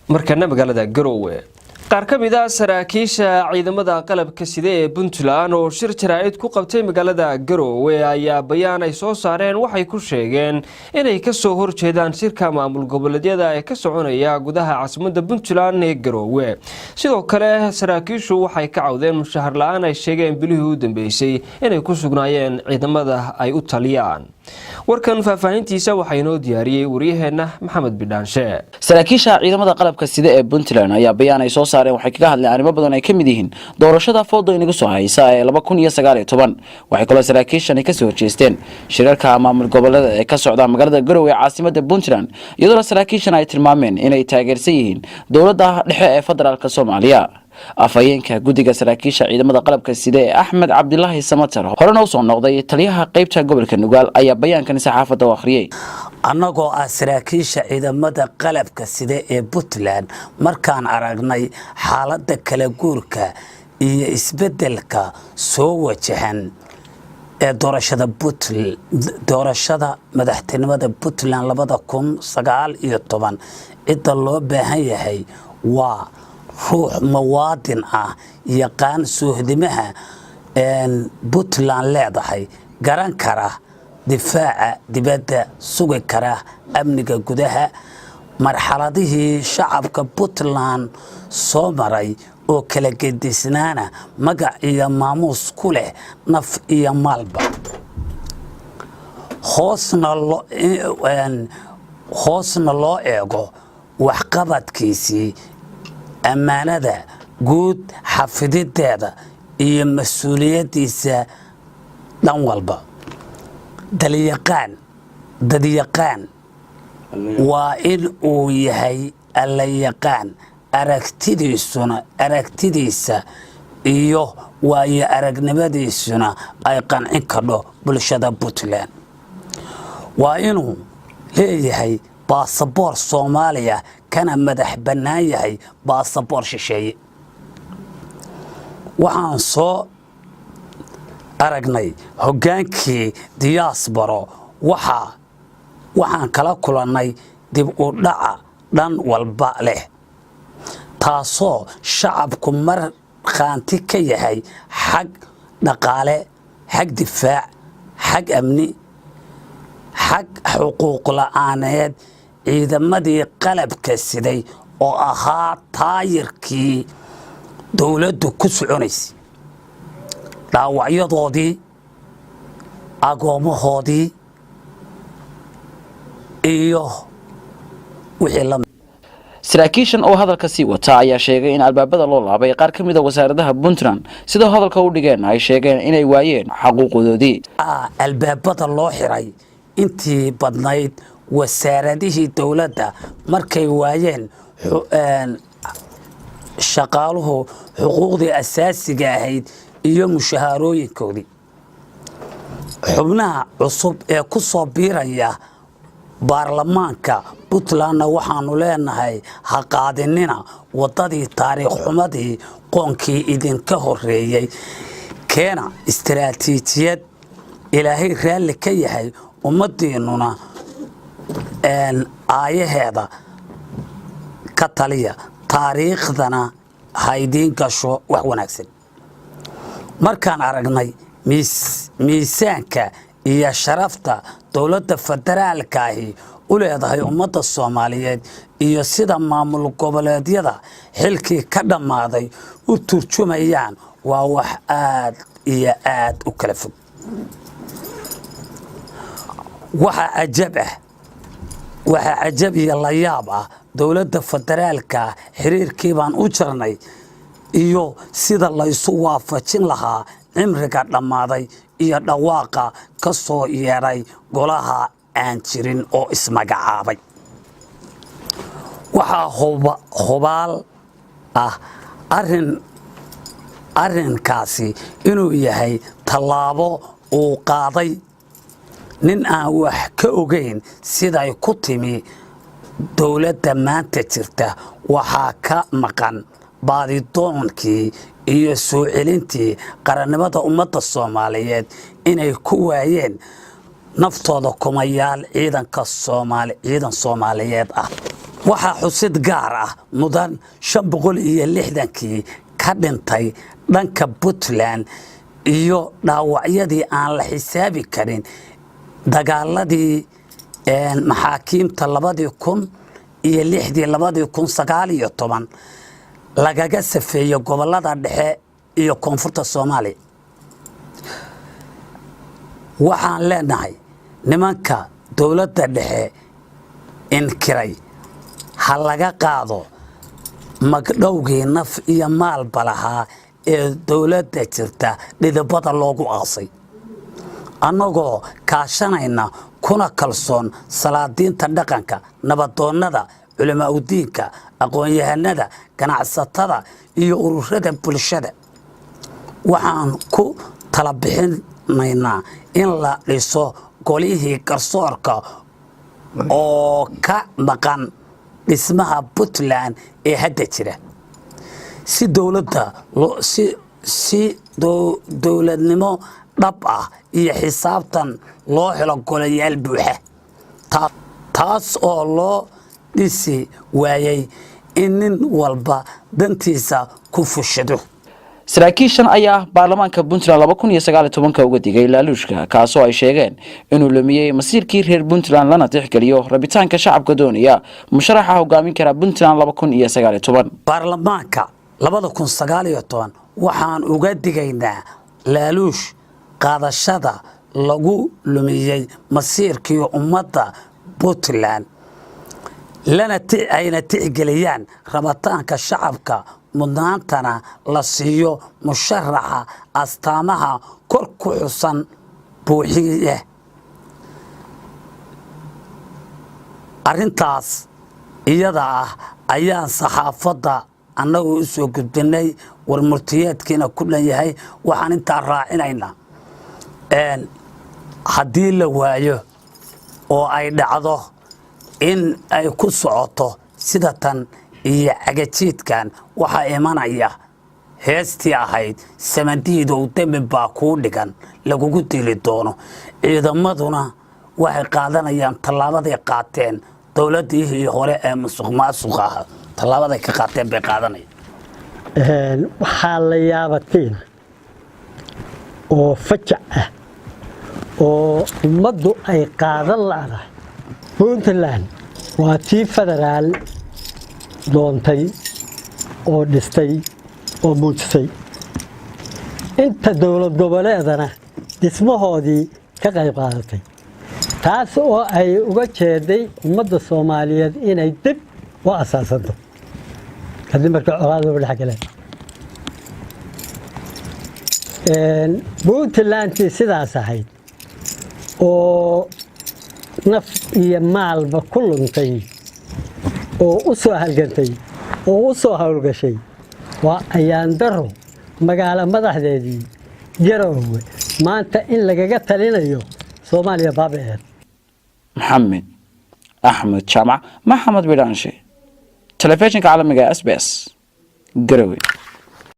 markana magaalada Garowe qaar ka mid ah saraakiisha ciidamada qalabka sida ee Puntland oo shir jaraa'id ku qabtay magaalada Garowe ayaa bayaan ay soo saareen waxay ku sheegeen inay ka soo horjeedaan shirka maamul goboleedyada ee ka soconaya gudaha caasimadda Puntland ee Garowe sidoo kale saraakiishu waxay ka cawdeen mushahar la'aan ay sheegeen bilihii u dambeysay inay ku sugnaayeen ciidamada ay u taliyaan warkan faafahintiisa waxay noo diyaariyay wariyaheena Maxamed Bidaanshe saraakiisha ciidamada qalabka sida ee Puntland ayaa bayaan ay soo saareen waxay kaga hadleen arrimo badan ay kamid yihiin doorashada foodo inaga soo haysa ee 2019 waxay kala saraakiishan ka soo horjeesteen shirarka maamul goboleedyada ee ka socda magaalada Garowe ee caasimadda Puntland iyadoo saraakiishan ay tilmaameen inay taageersan yihiin dawladda dhexe ee federaalka Soomaaliya afayeenka guddiga saraakiisha ciidamada qalabka sida ee Axmed Cabdullaahi Samatar horena u soo noqday taliyaha qaybta gobolka Nugaal ayaa bayaankan saxaafadda u akhriyay annagoo saraakiisha ciidamada qalabka sida ee Puntland markaan aragnay xaaladda kala guurka iyo isbedelka soo wajahan ee doorashada madaxtinimada Puntland 2019 cidda loo baahan yahay waa ruux muwaadin ah yaqaan soohdimaha Puntland leedahay garan kara difaaca dibadda sugi kara amniga gudaha marxaladihii shacabka Puntland soo maray oo kala gedisnaana magac iyo maamuus ku leh naf iyo maalba hoosna loo eego waxqabadkiisii ammaanada guud xafidideeda iyo mas'uuliyadiisa dhan walba dadyaqaan waa in uu yahay alla yaqaan aragtidiisa iyo waayo aragnimadiisuna ay qancin karto bulshada Puntland waa inuu leeyahay baasaboor Soomaaliya kana madax bannaan yahay baasaboor shisheeye waxaan soo aragnay hogaankii diaspora waxaan kala kulannay dib u dhaca dhan walba leh taasoo shacabku mar khaanti ka yahay xag dhaqaale xag difaac xag amni xag xuquuq la'aaneed ciidamadii qalabka siday oo ahaa taayirkii dawladdu ku soconaysay dhaawacyadoodii agoomahoodii iyo wixii la saraakiishan oo hadalka sii wata ayaa sheegay in albaabada loo laabay qaar ka mid ah wasaaradaha Puntland sida hadalka u dhigeen ay sheegeen inay waayeen xuquuqdoodii albaabada loo xiray intii badnayd wasaaradihii dawladda markay waayeen shaqaaluhu xuquuqdii asaasiga ahayd iyo mushaharooyinkoodii xubnaha cusub ee ku soo biiraya baarlamaanka Puntland waxaanu leenahay ha qaadinina wadadii taariikh xumadii qoonkii idinka horeeyay keena istiraatiijiyad ilaahay raalli ka yahay ummadeenuna aayaheeda ka taliya taariikhdana haydiin gasho wax wanaagsan markaan aragnay miisaanka iyo sharafta dawladda federaalka ahi u leedahay ummadda Soomaaliyeed iyo sida maamul goboleedyada xilkii ka dhamaaday u turjumayaan waa wax aad iyo aad u kala fog waxa ajab iyo la yaab ah dawladda federaalka xiriirkii baan u jirnay iyo sida la isu waafajin lahaa cimriga dhamaaday iyo dhawaaqa ka soo yeeray golaha aan jirin oo ismagacaabay waxa hubaal ah arrinkaasi inuu yahay tallaabo uu qaaday nin aan wax ka ogeyn siday ku timi dawladda maanta jirta waxaa ka maqan baadidoonkii iyo soo celintii qarannimada ummadda Soomaaliyeed inay ku waayeen naftooda kumayaal ciidan Soomaaliyeed ah waxaa xusid gaar ah mudan 560kii ka dhintay dhanka Puntland iyo dhaawacyadii aan la xisaabi karin dagaaladii maxaakiimta 2006 lagaga safeeyo gobolada dhexe iyo koonfurta Soomaaliya waxaan leenahay nimanka dawladda dhexe inkiray ha laga qaado magdhowgii naf iyo maal balaha ee dawladda jirta dhidibada loogu aasay annagoo kaashanayna kuna kalsoon salaadiinta dhaqanka nabadoonnada culamaa u diinka aqoon-yahanada ganacsatada iyo ururada bulshada waxaan ku tala bixinaynaa in la dhiso golihii garsoorka oo ka maqan dhismaha Puntland ee hadda jira si dawladnimo dhab ah iyo xisaabtan loo helo golayaal buuxa taas oo loo dhisi waayay in nin walba dantiisa ku fushado saraakiishan ayaa baarlamaanka Puntland 2019 uga digay laaluushka kaasoo ay sheegeen inuu lumiyay masiirkii reer Puntland lana tixgeliyo rabitaanka shacabka doonaya musharaxa hogaamin kara Puntland 2019 baarlamaanka 2019 waxaan uga digaynaa laaluush qaadashada lagu lumiyay masiirkii ummadda Puntland ayna tixgeliyaan rabitaanka shacabka mudnaantana la siiyo musharaxa astaamaha kor ku xusan buuxiya arintaas iyada ah ayaan saxaafadda annagu u soo gudbinay warmurtiyeedkiina ku dhan yahay waxaan intaa raacinaynaa haddii la waayo oo ay dhacdo in ay ku socoto sida tan iyo cagajiidkan waxaa imanaya heestii ahayd samandiidow demi baa kuu dhigan lagugu dili doono ciidamaduna waxay qaadanayaan tallaabaday qaateen dowladii hore ee musuqmaasuqa ah tallaabaday ka qaateen bay qaadanayaan waxaa la yaabatiin oo fajac ah oo ummaddu ay qaadan laadahay Puntland waa tii federaal doontay oo dhistay oo muujisay inta dawlad goboleedana dhismahoodii ka qayb qaadatay taas oo ay uga jeeday ummadda Soomaaliyeed inay dib u asaasanto kadib markii colaadda u dhaxgaleen Puntland sidaas ahayd oo naf iyo maalba ku luntay oo u soo halgantay oo u soo hawlgashay waa ayaan daro magaalo madaxdeedii Garowe maanta in lagaga talinayo Soomaaliya baabeed محمد أحمد شامع محمد بيرانشي تلفزيون عالمي SBS Garowe